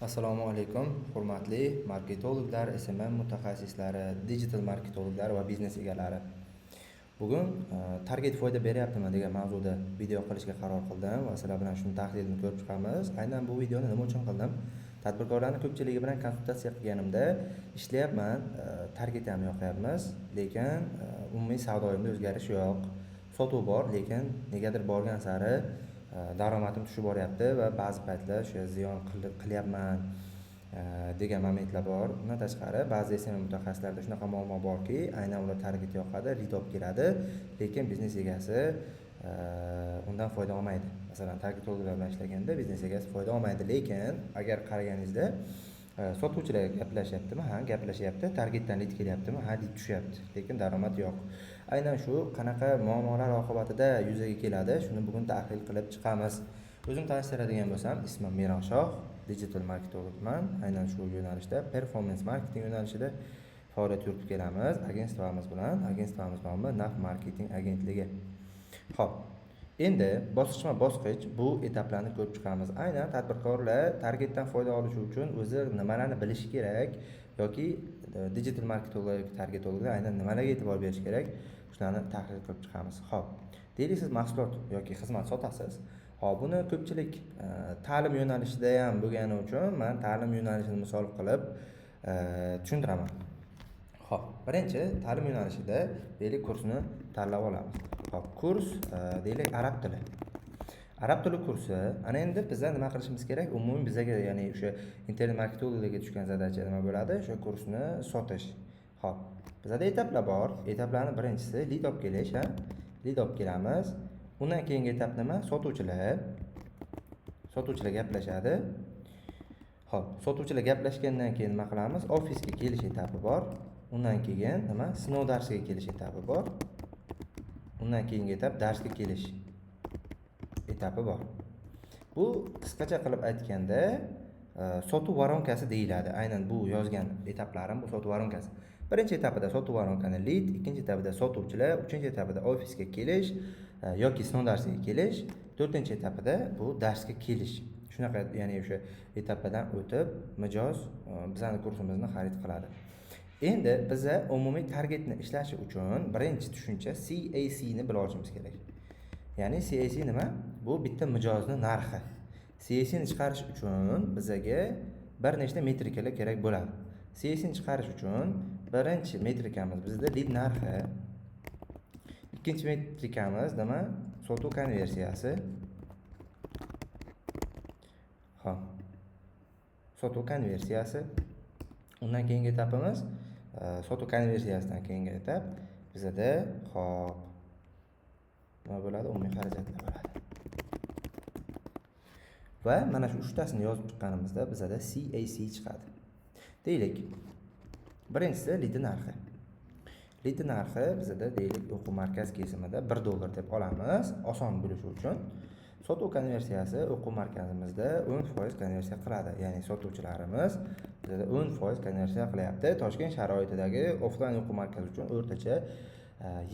Assalomu alaykum, hurmatli marketologlar, SMM mutaxassislari, digital marketologlar va biznes egalari. Bugun target foyda beryaptimi degan mavzuda video qilishga qaror qildim va sizlar bilan shuni tahlilini ko'rib chiqamiz. Aynan bu videoni nima uchun qildim? Tadbirkorlarning ko'pchiligi bilan konsultatsiya qilganimda ishlayapman, target ham yoqyapmiz, lekin umumiy savdoyimda o'zgarish yo'q. Sotuv bor, lekin negadir borgan sari daromadim tushib boryapti va ba'zi paytlar o'sha ziyon qilyapman degan momentlar bor. Undan tashqari ba'zi SMM mutaxassislarda shunaqa muammo borki, aynan ular target yoqadi, lead olib keladi, lekin biznes egasi undan foyda olmaydi. Masalan, targetologlar bilan ishlaganda biznes egasi foyda olmaydi, lekin agar qaraganingizda sotuvchilar gaplashyaptimi? Ha, gaplashyapti. Targetdan lead kelyaptimi? Ha, lead tushyapti, lekin daromad yo'q. Aynan shu qanaqa muammolar oqibatida yuzaga keladi, shuni bugun tahlil qilib chiqamiz. O'zim tanishtiradigan bo'lsam, ismim Miranshoh, digital marketologman. Aynan shu yo'nalishda, performance marketing yo'nalishida faoliyat yuritib kelamiz. Agentstvamiz nomi Naf Marketing agentligi. Xo'p, endi bosqichma-bosqich bu etaplarni ko'rib chiqamiz. Aynan tadbirkorlar targetdan foyda olishi uchun o'zi nimalarni bilishi kerak yoki digital marketolog, targetologlar aynan nimalarga e'tibor berish kerak, shularni tahlil qilib chiqamiz. Xo'p, deylik siz mahsulot yoki xizmat sotasiz. Hop, buni ko'pchilik ta'lim yo'nalishida ham bo'lgani uchun men ta'lim yo'nalishini misol qilib tushuntiraman. Xo'p, birinchi ta'lim yo'nalishida deylik kursni tanlab olamiz. Xo'p, kurs deylik arab tili. Arab tili kursi, ana endi bizlar nima qilishimiz kerak? Umumiy bizga, ya'ni o'sha internet marketologlarga tushgan zadacha nima bo'ladi? O'sha kursni sotish. Xo'p, bizda etaplar bor. Etaplarning birinchisi lead olib kelish, ha? Lead olib kelamiz. Undan keyingi etap nima? Sotuvchilar gaplashadi. Xo'p, sotuvchilar gaplashgandan keyin nima qilamiz? Ofisga kelish etapi bor. Undan keyin nima? Sinov darsiga kelish etapi bor. Undan keyingi etap darsga kelish etapi bor. Bu qisqacha qilib aytganda sotuv varonkasi deyiladi. Aynan bu yozgan etaplarim bu sotuv varonkasi. Birinchi etapida sotuv varonkani lead, ikkinchi etapida sotuvchilar, uchinchi etapida ofisga kelish yoki sinov darsiga kelish, to'rtinchi etapida bu darsga kelish. Shunaqa, ya'ni o'sha etapadan o'tib mijoz bizning kursimizni xarid qiladi. Endi biza umumiy targetni ishlashi uchun birinchi tushuncha CAC ni bila olishimiz kerak. Ya'ni CAC nima? Bu bitta mijozni narxi. CAC ni chiqarish uchun bizaga bir nechta metrikalar kerak bo'ladi. CAC ni chiqarish uchun birinchi metrikamiz bizda lead narxi, ikkinchi metrikamiz nima? Sotuv konversiyasi. Xo'p. Sotuv konversiyasi. Undan keyingi etapimiz sotuv konversiyasidan keyingi etap bizada xo'p nima bo'ladi? Umumiy xarajatlar bo'ladi. Va mana shu uchtasini yozib chiqqanimizda bizada CAC chiqadi. Deylik, birinchisi lead narxi. Lead narxi bizada deylik o'quv markaz kesimida $1 deb olamiz, oson bo'lishi uchun. Sotuv konversiyasi o'quv markazimizda 10% konversiya qiladi. Ya'ni sotuvchilarimiz bizada 10% konversiya qilyapti. Toshkent sharoitidagi offlayn o'quv markazi uchun o'rtacha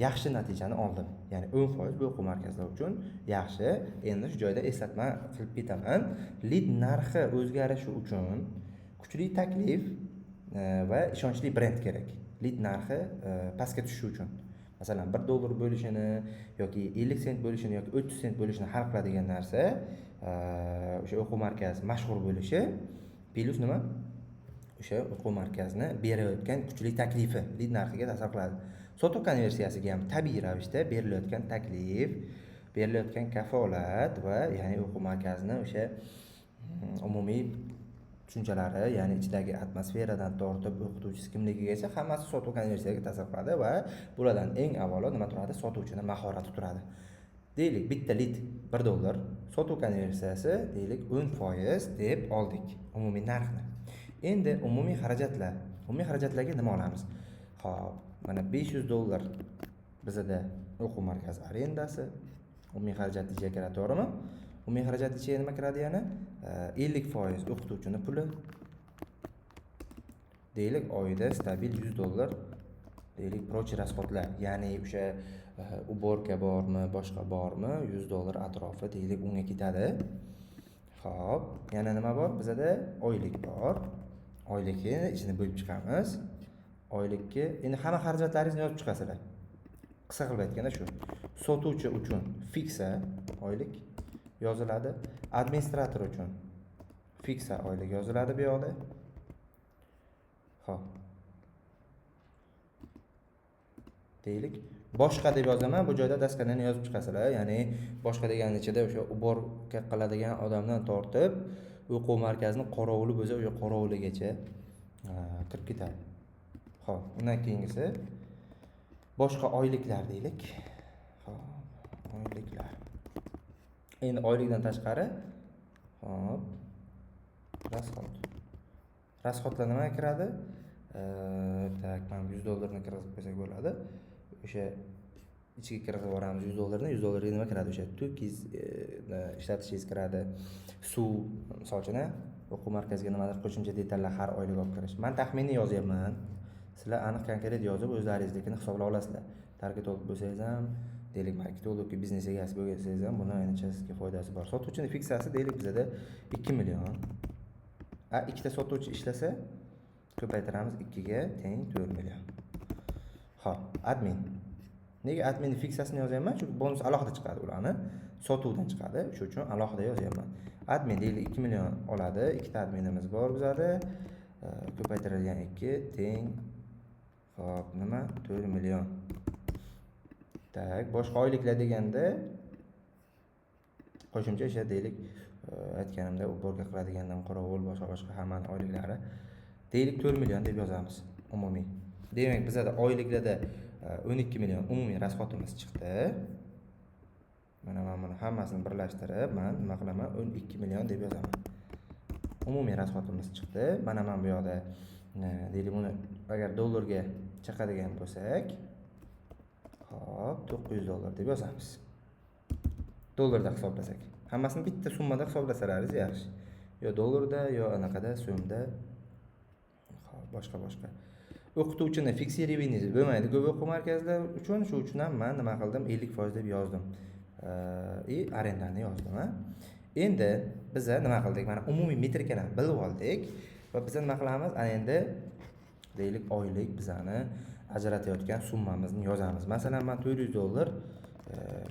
yaxshi natijani oldim. Ya'ni 10% bu o'quv markazlar uchun yaxshi. Endi shu joyda eslatma qilib ketaman. Lead narxi o'zgarishi uchun kuchli taklif va ishonchli brend kerak. Lead narxi pastga tushishi uchun. Masalan, $1 bo'lishini yoki 50 sent bo'lishini yoki 30 sent bo'lishini hal qiladigan narsa o'sha o'quv markazi mashhur bo'lishi plus nima? O'sha o'quv markazini berayotgan kuchli taklifi lead narxiga ta'sir qiladi. Sotuv konversiyasiga ham tabiiy ravishda berilayotgan taklif, berilayotgan kafolat va ya'ni o'quv markazining o'sha umumiy tushunchalari, ya'ni ichidagi atmosferadan tortib o'qituvchisi kimligigacha hammasi sotuv konversiyaga ta'sir qiladi va bulardan eng avvalo nima turadi? Sotuvchining mahorati turadi. Deylik, bitta lead $1, sotuv konversiyasi deylik 10% deb oldik umumiy narxni. Endi umumiy xarajatlar. Umumiy xarajatlarga nima olamiz? Xo'p, mana $500 bizada o'quv markazi arendasi, umumiy xarajat ichiga kiradi, to'g'rimi? Umumiy xarajat ichiga nima kiradi yana? 50% o'qituvchining puli. Deylik, oyida stabil $100 deylik prochi rasxodlar, ya'ni o'sha uborka bormi, boshqa bormi, $100 atrofi deylik unga ketadi. Xo'p, yana nima bor? Bizada oylik bor. Oylikni ichini bo'lib chiqamiz. Oylikka endi hamma xarajatlaringizni yozib chiqasizlar. Qisqa qilib aytganda shu. Sotuvchi uchun fiksa oylik yoziladi. Administrator uchun fiksa oylik yoziladi bu yoqda. Xo'p. Deylik. Boshqa deb yozaman, bu joyda daskanani yozib chiqasizlar. Ya'ni boshqa deganning ichida o'sha uborka qiladigan odamdan tortib, o'quv markazining qorovuli bo'lsa, o'sha qorovuligacha kirib ketadi. Xo'p, undan keyingisi boshqa oyliklar deylik. Xo'p, oyliklar. Endi oylikdan tashqari xo'p, rasxod. Rasxodlar nima kiradi? Tak, mana $100 ni kirgizib qo'ysak bo'ladi. O'sha ichiga kirgizib yuboramiz $100 ni. $100 ga nima kiradi? O'sha to'kingiz ishlatishingiz kiradi. Suv, misol uchun, o'quv markaziga nimadir qo'shimcha detallar har oylik olib kirish. Men taxminiy yozyapman. Sizlar aniq konkret yozib o'zlaringiznikini hisoblab olasizlar. Targetolog bo'lsangiz ham, deylik marketolog yoki biznes egasi bo'lsangiz ham buni ayniqsa sizga foydasi bor. Sotuvchining fiksasi deylik bizada 2 million. Ikkita sotuvchi ishlasa ko'paytiramiz 2 ga teng 4 million. Xo'p, admin. Nega adminning fiksasini yozyapman? Chunki bonus alohida chiqadi ularni. Sotuvdan chiqadi. Shuning uchun alohida yozyapman. Admin deylik 2 million oladi. Ikkita adminimiz bor bizada. Ko'paytirilgan 2 teng xo'p, nima? 4 million. Tak, boshqa oyliklar deganda qo'shimcha isha deylik, aytganimda uborga qiladigandan qorovul boshqa hamma oyliklari deylik 4 million deb yozamiz umumiy. Demak, bizada oyliklarda 12 million umumiy rasxodimiz chiqdi. Mana men buni hammasini birlashtirib, men nima qilaman? 12 million deb yozaman. Umumiy rasxodimiz chiqdi. Mana men bu yoqda deylik buni agar dollarga chaqadigan bo'lsak, hop, $900 deb yozamiz. Dollarda hisoblasak. Hammasini bitta summada hisoblasalaringiz yaxshi. Yo dollarda, yo anaqada, so'mda. Hop, boshqa. O'qituvchini fiksiribingiz bo'lmaydi. Ko'p o'quv markazlar uchun shu uchun ham men nima qildim? 50% deb yozdim. Arendani yozdim, Endi biz nima qildik? Mana umumiy metrikalarni bilib oldik va biz nima qilamiz? Ana endi deylik oylik bizani ajratayotgan summamizni yozamiz. Masalan, men $400,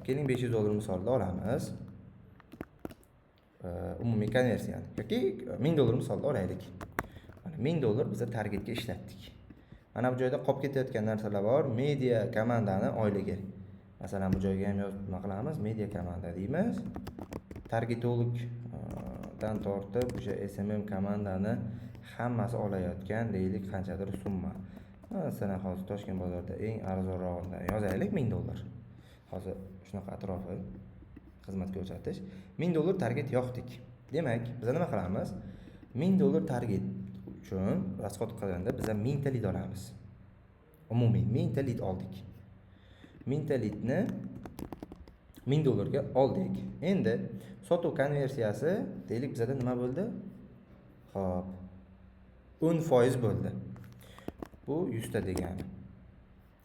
keling $500 misolda olamiz. Umumiy konversiyani yoki $1000 misolda olaylik. Mana $1000 biz targetga ishlatdik. Mana bu joyda qolib ketayotgan narsalar bor. Media komandani oyligi. Masalan, bu joyga ham yozib nima qilamiz? Media komanda deymiz. Targetolog dan tortib o'sha SMM komandani hammasi olayotgan deylik qanchadir summa. Masalan, hozir Toshkent bozorida eng arzonrog'idan yozaylik $1000. Hozir shunaqa atrofi xizmat ko'rsatish. $1000 target yoqdik. Demak, biz nima qilamiz? $1000 target uchun rasxod qilganda biz 1000 ta lead olamiz. Umumiy 1000 ta lead oldik. 1000 ta leadni $1000 ga oldik. Endi sotuv konversiyasi deylik bizda nima bo'ldi? Xo'p. 10% bo'ldi. Bu 100 ta degani.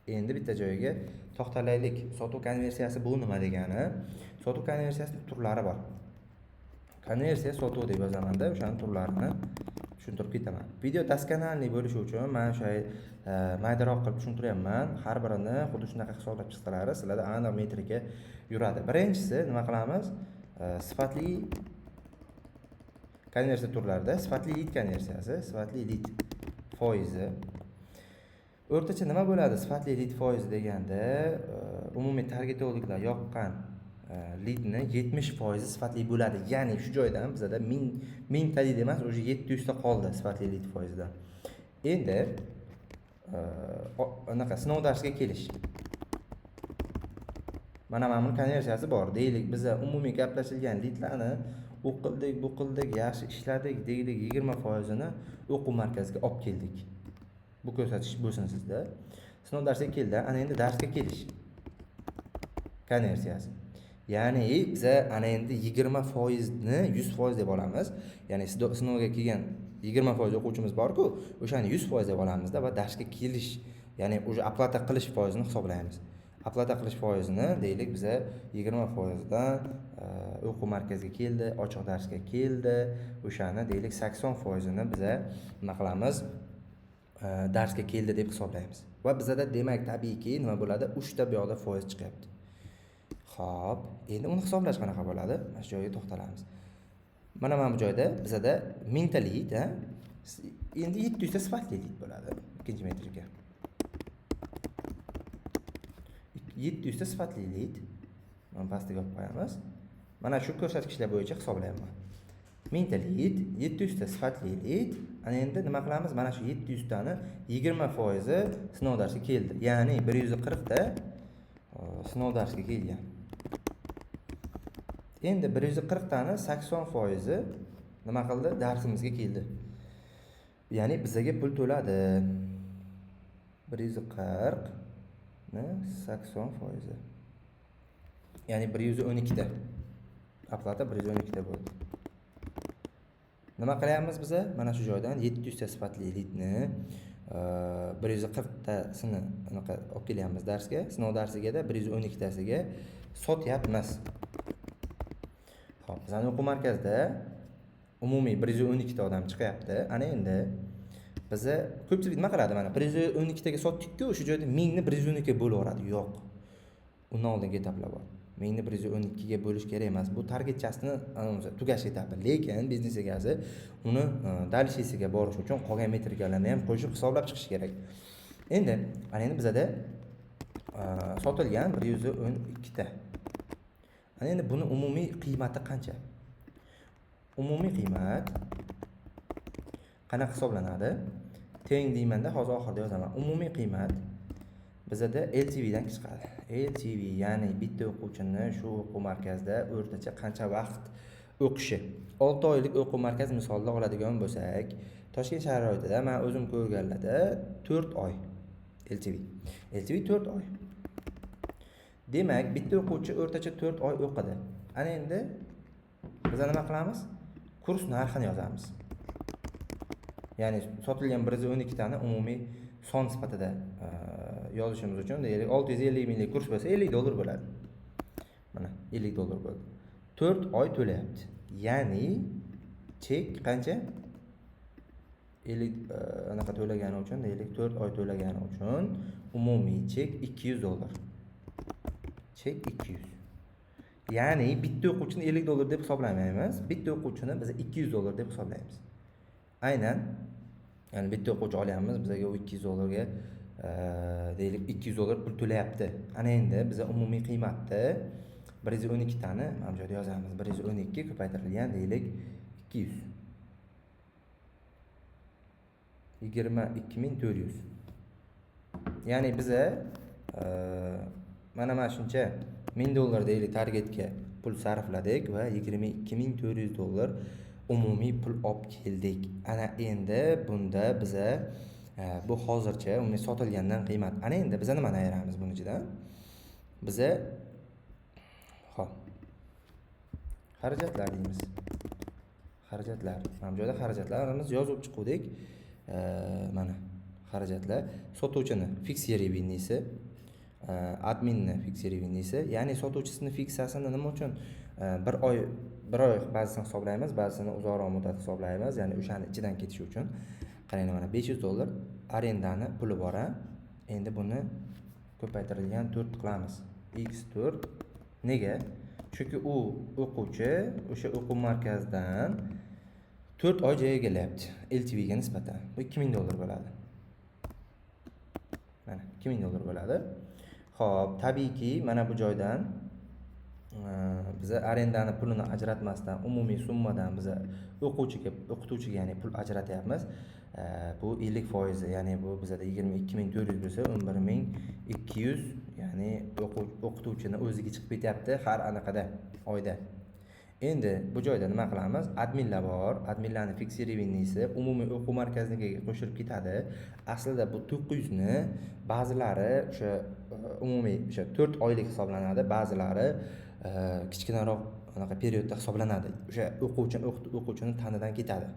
Endi bitta joyiga to'xtalaylik. Sotuv konversiyasi bu nima degani? Sotuv konversiyasining turlari bor. Konversiya sotuv deb yozaman-da, o'shaning turlarini tushuntirib ketaman. Video daskanalniy bo'lishi uchun men o'sha maydaroq qilib tushuntiryapman. Har birini xuddi shunaqa hisoblab chiqsalaringiz sizlarda aniq metrika yuradi. Birinchisi nima qilamiz? Sifatli konversiya turlarida sifatli lead konversiyasi, sifatli lead foizi. O'rtacha nima bo'ladi? Sifatli lead foizi deganda umumiy targetologlar yoqqan leadni 70% sifatli bo'ladi. Ya'ni shu joydan bizda 1000 ta lead emas, o'sha 700 ta qoldi sifatli lead foizidan. Endi anaqa sinov darsiga kelish. Mana buni konversiyasi bor. Deylik, biz umumiy gaplashilgan leadlarni o'qildik, bu qildik, yaxshi ishladik, deylik 20% ni o'quv markaziga olib keldik. Bu ko'rsatish bo'lsin sizda. Sinov darsiga keldi, ana endi darsga kelish. Konversiyasi. Ya'ni biz ana endi 20% ni 100% deb olamiz. Ya'ni sinovga kelgan 20% o'quvchimiz bor-ku, o'shani 100% deb olamizda va darsga kelish, ya'ni o'sha oplata qilish foizini hisoblaymiz. oplata qilish foizini deylik biza 20% dan o'quv markaziga keldi, ochiq darsga keldi, o'shani deylik 80% ni biza nima qilamiz? Darsga keldi deb hisoblaymiz. Va bizada demak tabiiyki nima bo'ladi? 3 ta bu yoqda foiz chiqyapti. Xo'p, endi uni hisoblash qanaqa bo'ladi? Mana shu joyga to'xtalamiz. Mana bu joyda bizada mingta lead, endi 700 ta sifatli lead bo'ladi ikkinchi metrika. 700 ta sifatli lead. Mana pastiga olib qo'yamiz. Mana shu ko'rsatkichlar bo'yicha hisoblayman. 1000 ta lead, 700 ta sifatli lead. Ana endi nima qilamiz? Mana shu 700 tani 20% sinov darsiga keldi. Ya'ni 140 ta sinov darsiga kelgan. Endi 140 tani 80% nima qildi? Darsimizga keldi. Ya'ni bizga pul to'ladi. 140 ni 80%. Ya'ni 112 ta. Oplata 112 ta bo'ldi. Nima qilyapmiz biza? Mana shu joydan 700 ta sifatli leadni 140 tasini anaqa olib kelyapmiz darsga, sinov darsigada 112 tasiga sotyapmiz. Xo'p, bizning o'quv markazida umumiy 112 ta odam chiqyapti. Ana endi biza ko'pchilik nima qiladi? Mana 112 taga sotdik-ku, o'sha joyda 1000 ni 112 ga bo'lib yuboradi. Yo'q. Undan oldingi etaplar bor. 1000 ni 112 ga bo'lish kerak emas. Bu targetchasini tugash etapi. Lekin biznes egasi uni dalshisiga borish uchun qolgan metrikalarni ham qo'shib hisoblab chiqish kerak. Endi ana endi bizada sotilgan 112 ta. Ana endi buni umumiy qiymati qancha? Umumiy qiymat qanaqa hisoblanadi? Teng deymanda hozir oxirida yozaman. Umumiy qiymat bizada LTV dan chiqadi. LTV ya'ni bitta o'quvchini shu o'quv markazida o'rtacha qancha vaqt o'qishi. 6 oylik o'quv markazi misolida oladigan bo'lsak, Toshkent sharoitida men o'zim ko'rganlarda 4 oy LTV. LTV 4 oy. Demak, bitta o'quvchi o'rtacha 4 oy o'qidi. Ana endi biz nima qilamiz? Kurs narxini yozamiz. Ya'ni sotilgan 112 tani umumiy son sifatida yozishimiz uchun deylik 650 minglik kurs bo'lsa $50 bo'ladi. Mana $50 bo'ldi. 4 oy to'layapti. Ya'ni chek qancha? 50 anaqa to'lagani uchun deylik 4 oy to'lagani uchun umumiy chek $200. Chek 200. Ya'ni bitta o'quvchini $50 deb hisoblamaymiz. Bitta o'quvchini biz $200 deb hisoblaymiz. Aynan ya'ni bitta o'quvchi olyapmiz, bizga u $200 ga deylik $200 pul to'layapti. Ana endi biz umumiy qiymatni 112 tani mana bu yerda yozamiz. 112 ko'paytirilgan deylik 200. 22400. Ya'ni biz mana shuncha $1000 deylik targetga pul sarfladik va $22400 umumiy pul olib keldik. Ana endi bunda biza bu hozircha umumiy sotilgandan qiymat. Ana endi biz nimani ayiramiz buning ichidan? Biza xo'p. Xarajatlar deymiz. Xarajatlar. Mana bu yerda xarajatlarimiz yozib chiqdik. Mana xarajatlar sotuvchini fiks revenisi, adminni fiks revenisi, ya'ni sotuvchisini fiksasini nima uchun bir oy ba'zisini hisoblaymiz, ba'zisini uzoqroq muddat hisoblaymiz, ya'ni o'shani ichidan ketish uchun. Qarang mana $500 arendani puli bor. Endi buni ko'paytirilgan 4 qilamiz. X4 nega? Chunki u o'quvchi o'sha o'quv markazidan 4 oy joy egallayapti LTV ga nisbatan. Bu $2000 bo'ladi. Mana $2000 bo'ladi. Xo'p, tabiiyki mana bu joydan biz arendani pulini ajratmasdan umumiy summadan biz o'qituvchiga ya'ni pul ajratyapmiz. Bu 50%, ya'ni bu bizada 22400 bo'lsa 11200, ya'ni o'qituvchini o'ziga chiqib ketyapti har anaqada oyda. Endi bu joyda nima qilamiz? Adminlar bor. Adminlarning fiks revenisi umumiy o'quv markaziga qo'shilib ketadi. Aslida bu 900 ni ba'zilari o'sha umumiy o'sha 4 oylik hisoblanadi, ba'zilari kichkinaroq anaqa periodda hisoblanadi. O'sha o'quvchini tanidan ketadi.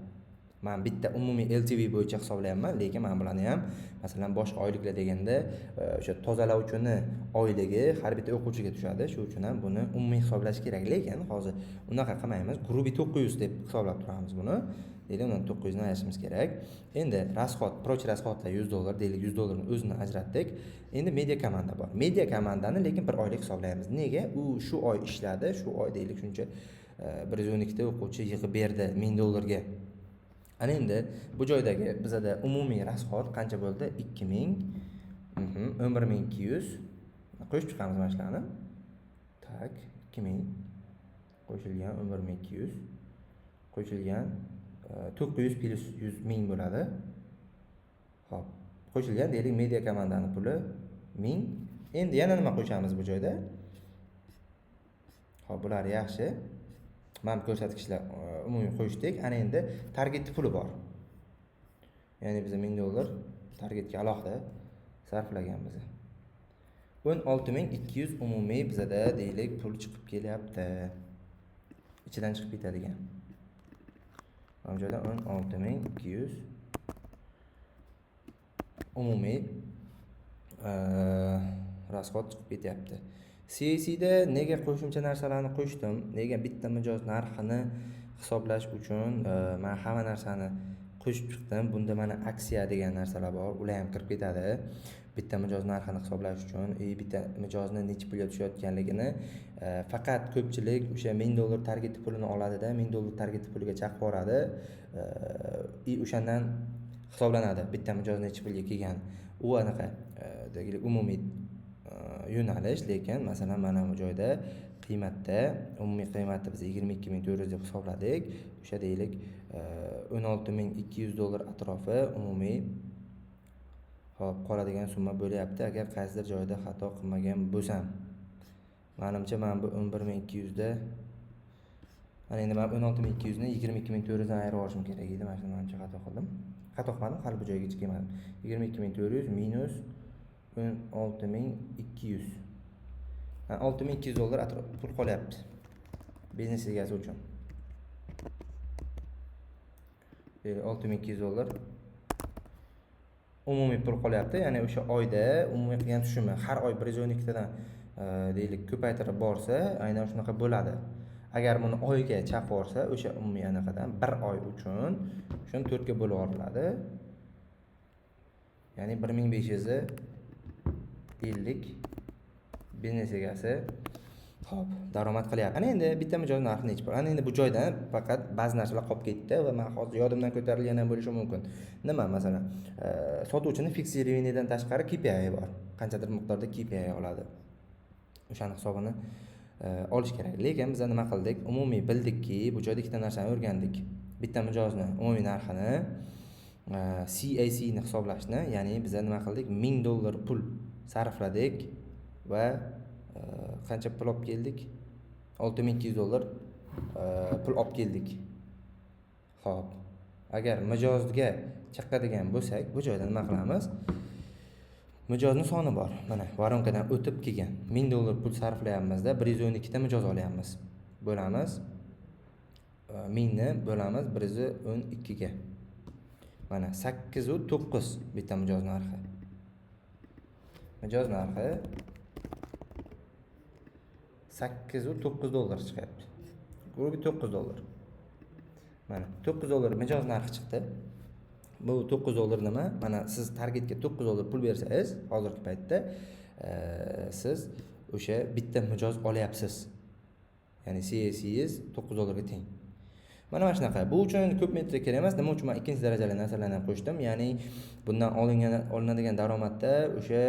men bitta umumiy LTV bo'yicha hisoblayapman, lekin men bularni ham masalan boshqa oyliklar deganda o'sha tozalovchini oyligi har bitta o'quvchiga tushadi. Shu uchun ham buni umumiy hisoblash kerak, lekin hozir unaqa qilmaymiz. Grubiy 900 deb hisoblab turamiz buni. Deylik, uni 900 ni aytishimiz kerak. Endi rasxod, proch rasxodlar $100 deylik, $100 ni o'zini ajratdik. Endi media komanda bor. Media komandani lekin bir oylik hisoblaymiz. Nega? U shu oy ishladi, shu oy deylik shuncha 112 ta o'quvchi yig'ib berdi $1000 ga. Ana endi bu joydagi bizada umumiy rasxod qancha bo'ldi? 2000, 11200 qo'shib chiqamiz mana shularni. Tak, 2000 qo'shilgan 11200 qo'shilgan 900 plus 100 ming bo'ladi. Xo'p, qo'shilgan deylik media komandani puli 1000. Endi yana nima qo'shamiz bu joyda? Xo'p, bular yaxshi. Mana ko'rsatkichlar umumiy qo'shdik. Ana endi target puli bor. Ya'ni biz $1000 targetga alohida sarflaganmiz. 16200 umumiy bizada deylik pul chiqib kelyapti. Ichidan chiqib ketadigan. Mana bu joyda 16200 umumiy rasxod chiqib ketyapti. CAC da nega qo'shimcha narsalarni qo'shdim? Nega bitta mijoz narxini hisoblash uchun men hamma narsani qo'shib chiqdim. Bunda mana aksiya degan narsalar bor, ular ham kirib ketadi. Bitta mijoz narxini hisoblash uchun bitta mijozni necha pulga tushayotganligini faqat ko'pchilik o'sha $1000 target pulini oladida, $1000 target puliga chaqib boradi. O'shandan hisoblanadi bitta mijoz necha pulga kelgan. U anaqa deylik umumiy yo'nalish, lekin masalan mana bu joyda qiymatda umumiy qiymatni biz 22400 deb hisobladik. O'sha deylik $16200 atrofi umumiy hop qoladigan summa bo'lyapti. Agar qaysidir joyda xato qilmagan bo'lsam, menimcha men bu 11200 da mana endi men 16200 ni 22400 dan ayirib olishim kerak edi. Mana shuni menimcha xato qildim. Xato qilmadim, hali bu joygacha kelmadim. 22400 minus 16200. $6200 atrof pul qolyapti biznes egasi uchun. $6200 umumiy pul qolyapti. Ya'ni o'sha oyda umumiy qilgan tushumi har oy 112 tadan deylik ko'paytirib borsa, aynan shunaqa bo'ladi. Agar buni oyga chaqib borsa, o'sha umumiy anaqadan bir oy uchun shuni 4 ga bo'lib olinadi. Ya'ni 1550 biznes egasi hop daromad qilyapti. Ana endi bitta mijoz narxi necha pul? Ana endi bu joydan faqat ba'zi narsalar qolib ketdi va men hozir yodimdan ko'tarilgan ham bo'lishi mumkin. Nima masalan, sotuvchini fix revenuedan tashqari KPI bor. Qanchadir miqdorda KPI oladi. O'shaning hisobini olish kerak. Lekin biz nima qildik? Umumiy bildikki, bu joyda ikkita narsani o'rgandik. Bitta mijozni umumiy narxini, CAC ni hisoblashni, ya'ni biz nima qildik? $1000 pul sarfladik va qancha pul olib keldik? $6200 pul olib keldik. Xo'p, agar mijozga chiqadigan bo'lsak, bu joyda nima qilamiz? Mijozning soni bor. Mana varonkadan o'tib kelgan $1000 pul sarflayapmizda 112 ta mijoz olyapmiz. Bo'lamiz 1000 ni bo'lamiz 112 ga. Mana 8 va 9 bitta mijoz narxi. Mijoz narxi 8 va $9 chiqyapti. Grubi $9. Mana $9 mijoz narxi chiqdi. Bu $9 nima? Mana siz targetga $9 pul bersangiz, hozirgi paytda siz o'sha bitta mijoz olyapsiz. Ya'ni CAC'ingiz $9 ga teng. Mana shunaqa. Bu uchun ko'p metrik kerak emas. Nima uchun men ikkinchi darajali narsalarni ham qo'shdim? Ya'ni bundan olinadigan daromadda o'sha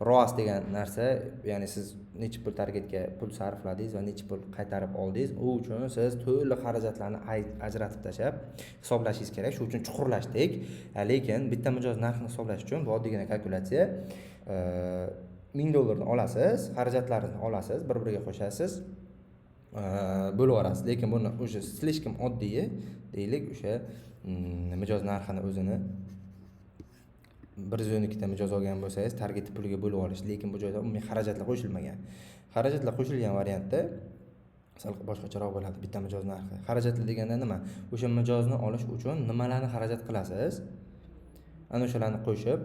ROAS degan narsa, ya'ni siz necha pul targetga pul sarfladingiz va necha pul qaytarib oldingiz, u uchun siz to'liq xarajatlarni ajratib tashlab hisoblashingiz kerak. Shu uchun chuqurlashdik. Lekin bitta mijoz narxini hisoblash uchun bu oddiygina kalkulyatsiya. $1000 ni olasiz, xarajatlaringizni olasiz, bir-biriga qo'shasiz, bo'lib olasiz. Lekin buni o'sha slishkim oddiy, deylik, o'sha mijoz narxini o'zini 112 ta mijoz olgan bo'lsangiz, target puliga bo'lib olish. Lekin bu joyda umumiy xarajatlar qo'shilmagan. Xarajatlar qo'shilgan variantda sal boshqacharoq bo'ladi bitta mijoz narxi. Xarajatlar deganda nima? O'sha mijozni olish uchun nimalarni xarajat qilasiz? Ana o'shalarni qo'shib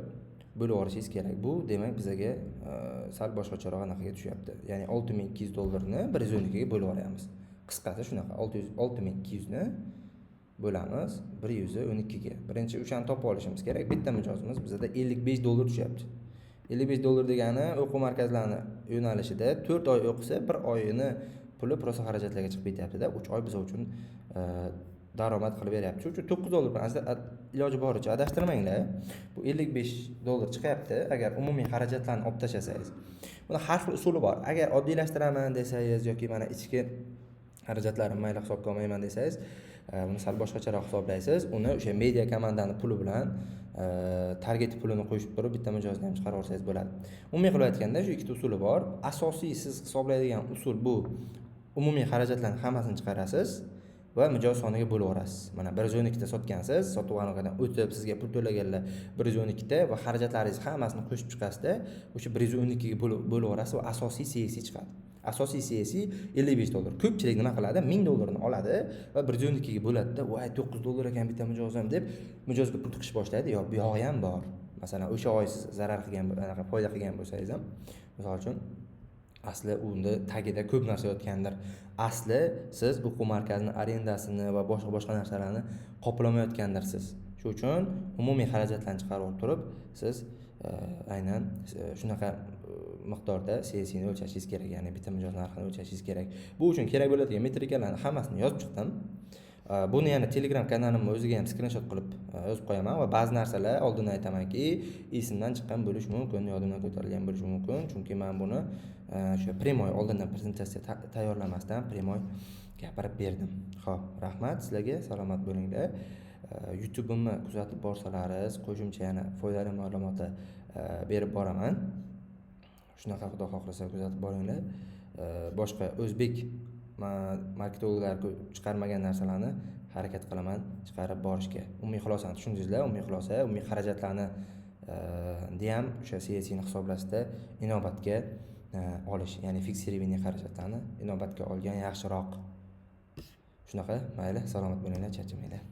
bo'lib olishingiz kerak. Bu demak bizga sal boshqacharoq narxga tushyapti. Ya'ni $6200 ni 112 ga bo'lib olyapmiz. Qisqasi shunaqa. 6200 ni bo'lamiz 112 ga. Birinchi o'shani topib olishimiz kerak. Bitta mijozimiz bizda $55 tushyapti. $55 degani o'quv markazlarini yo'nalishida 4 oy o'qisa, 1 oyini puli prosa xarajatlarga chiqib ketyapti-da. 3 oy biz uchun daromad qilib beryapti. Shuning uchun $9 bilan iloji boricha adashtirmanglar. Bu $55 chiqyapti agar umumiy xarajatlarni olib tashlasangiz. Buni har xil usuli bor. Agar oddiylashtiraman desangiz yoki mana ichki xarajatlarimni mayli hisobga olmayman desangiz, buni sal boshqacharoq hisoblaysiz. Uni o'sha media komandani puli bilan target pulini qo'shib turib bitta mijozni ham chiqarib olsangiz bo'ladi. Umumiy qilib aytganda shu ikkita usuli bor. Asosiy siz hisoblaydigan usul bu umumiy xarajatlarning hammasini chiqarasiz va mijoz soniga bo'lib olasiz. Mana 112 ta sotgansiz, sotuv aniqadan o'tib sizga pul to'laganlar 112 ta va xarajatlaringiz hammasini qo'shib chiqasizda, o'sha 112 ga bo'lib olasiz va asosiy CAC chiqadi. Asosiy CAC $55. Ko'pchilik nima qiladi? $1000 ni oladi va 112 ga bo'ladida, "Voy, $9 ekan bitta mijozim" deb mijozga pul tiqish boshlaydi. Yo'q, bu yog'i ham bor. Masalan, o'sha oy siz zarar qilgan, anaqa foyda qilgan bo'lsangiz ham, misol uchun asli unda tagida ko'p narsa yotgandir. Asli siz o'quv markazining arendasini va boshqa narsalarni qoplamayotgandirsiz. Shuning uchun umumiy xarajatlarni chiqarib olib turib, siz aynan shunaqa miqdorda CAC'ni o'lchashingiz kerak, ya'ni bitta mijoz narxini o'lchashingiz kerak. Bu uchun kerak bo'ladigan metrikalarni hammasini yozib chiqdim. Buni yana Telegram kanalimga o'ziga ham skrinshot qilib yozib qo'yaman va ba'zi narsalar oldindan aytamanki, esimdan chiqqan bo'lishi mumkin, yodimdan ko'tarilgan bo'lishi mumkin, chunki men buni o'sha primoy oldindan prezentatsiya tayyorlamasdan primoy gapirib berdim. Xo'p, rahmat sizlarga, salomat bo'linglar. YouTube'imni kuzatib borsalaringiz, qo'shimcha yana foydali ma'lumotlar berib boraman. Shunaqa xudo xohlasa kuzatib boringlar. Boshqa o'zbek marketologlar chiqarmagan narsalarni harakat qilaman chiqarib borishga. Umumiy xulosani tushundingizlar? Umumiy xulosa, umumiy xarajatlarni ham o'sha CAC'ni hisoblasda inobatga olish, ya'ni fiksirованный xarajatlarni inobatga olgan yaxshiroq. Shunaqa, mayli, salomat bo'linglar, charchamanglar.